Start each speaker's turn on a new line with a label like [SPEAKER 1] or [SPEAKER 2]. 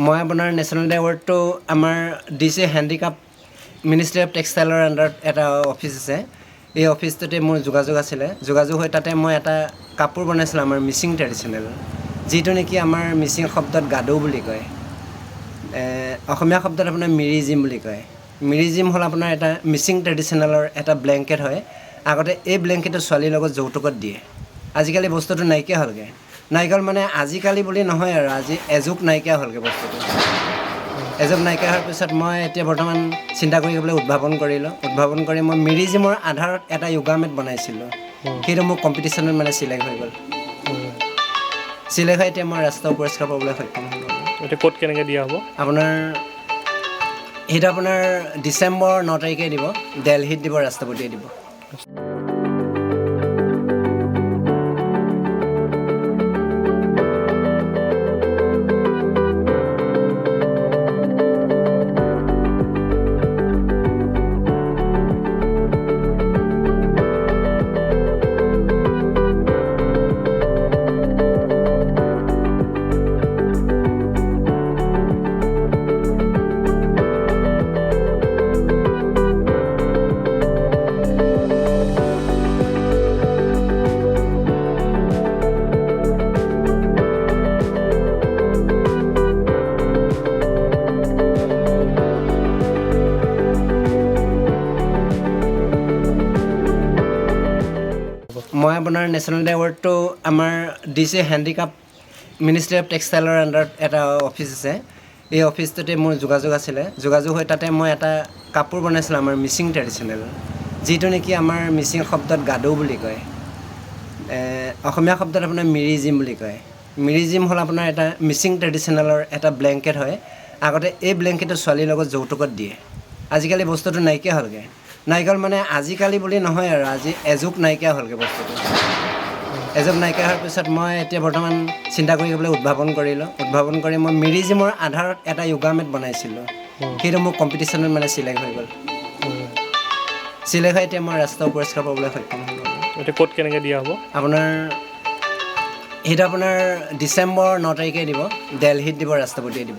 [SPEAKER 1] মই আপোনাৰ নেশ্যনেল এৱাৰ্ডটো আমাৰ DC হেণ্ডিক্ৰাফ্ট মিনিষ্ট্ৰী অফ টেক্সটাইলৰ আণ্ডাৰত এটা অফিচ আছে। এই অফিচটোতে মোৰ যোগাযোগ আছিলে। যোগাযোগ হৈ তাতে মই এটা কাপোৰ বনাইছিলোঁ আমাৰ মিচিং ট্ৰেডিশ্যনেল, যিটো নেকি আমাৰ মিচিং শব্দত গাদৌ বুলি কয়। অসমীয়া শব্দত আপোনাৰ মিৰিজিম বুলি কয়। মিৰিজিম হ'ল আপোনাৰ এটা মিচিং ট্ৰেডিশ্যনেলৰ এটা ব্লেংকেট হয়। আগতে এই ব্লেংকেটটো ছোৱালীৰ লগত যৌতুকত দিয়ে। আজিকালি বস্তুটো নাইকিয়া হ'লগৈ। নাইকিয়া হ'ল মানে আজিকালি বুলি নহয় আৰু, আজি এযুগ নাইকিয়া হ'লগৈ বস্তুটো। এযুগ নাইকিয়া হোৱাৰ পিছত মই এতিয়া বৰ্তমান চিন্তা কৰি পেলাই উদ্ভাৱন কৰিলোঁ। উদ্ভাৱন কৰি মই মিৰিজিমৰ আধাৰত এটা য়োগা মেট বনাইছিলোঁ। সেইটো মোৰ কম্পিটিশ্যনত মানে চিলেক্ট হৈ গ'ল। চিলেক্ট হৈ এতিয়া মই ৰাষ্ট্ৰীয় পুৰস্কাৰ পাবলৈ সক্ষম হ'লোঁ।
[SPEAKER 2] এতিয়া ক'ত কেনেকৈ দিয়া হ'ব?
[SPEAKER 1] আপোনাৰ সেইটো আপোনাৰ ডিচেম্বৰ 9 তাৰিখে দিব, দেলহিত দিব, ৰাষ্ট্ৰপতিয়ে দিব। মই আপোনাৰ নেশ্যনেল এৱাৰ্ডটো আমাৰ DC হেণ্ডিক্ৰাফ্ট মিনিষ্ট্ৰী অফ টেক্সটাইলৰ আণ্ডাৰত এটা অফিচ আছে। এই অফিচটোতে মোৰ যোগাযোগ আছিলে। যোগাযোগ হৈ তাতে মই এটা কাপোৰ বনাইছিলোঁ আমাৰ মিচিং ট্ৰেডিশ্যনেল, যিটো নেকি আমাৰ মিচিং শব্দত গাদৌ বুলি কয়। অসমীয়া শব্দত আপোনাৰ মিৰিজিম বুলি কয়। মিৰিজিম হ'ল আপোনাৰ এটা মিচিং ট্ৰেডিশ্যনেলৰ এটা ব্লেংকেট হয়। আগতে এই ব্লেংকেটটো ছোৱালীৰ লগত যৌতুকত দিয়ে। আজিকালি বস্তুটো নাইকিয়া হ'লগৈ। নাইকিয়া হ'ল মানে আজিকালি বুলি নহয় আৰু, আজি এযুগ নাইকিয়া হ'লগৈ বস্তুটো। এযুগ নাইকিয়া হোৱাৰ পিছত মই এতিয়া বৰ্তমান চিন্তা কৰি পেলাই উদ্ভাৱন কৰিলোঁ। উদ্ভাৱন কৰি মই মিৰিজিমৰ আধাৰত এটা য়োগা মেট বনাইছিলোঁ। সেইটো মোৰ কম্পিটিশ্যনত মানে চিলেক্ট হৈ গ'ল। চিলেক্ট হৈ এতিয়া মই ৰাষ্ট্ৰীয় পুৰস্কাৰ পাবলৈ সক্ষম হ'লোঁ।
[SPEAKER 2] এতিয়া ক'ত কেনেকৈ দিয়া হ'ব?
[SPEAKER 1] আপোনাৰ সেইটো আপোনাৰ ডিচেম্বৰ 9 তাৰিখে দিব, দেলহিত দিব, ৰাষ্ট্ৰপতিয়ে দিব।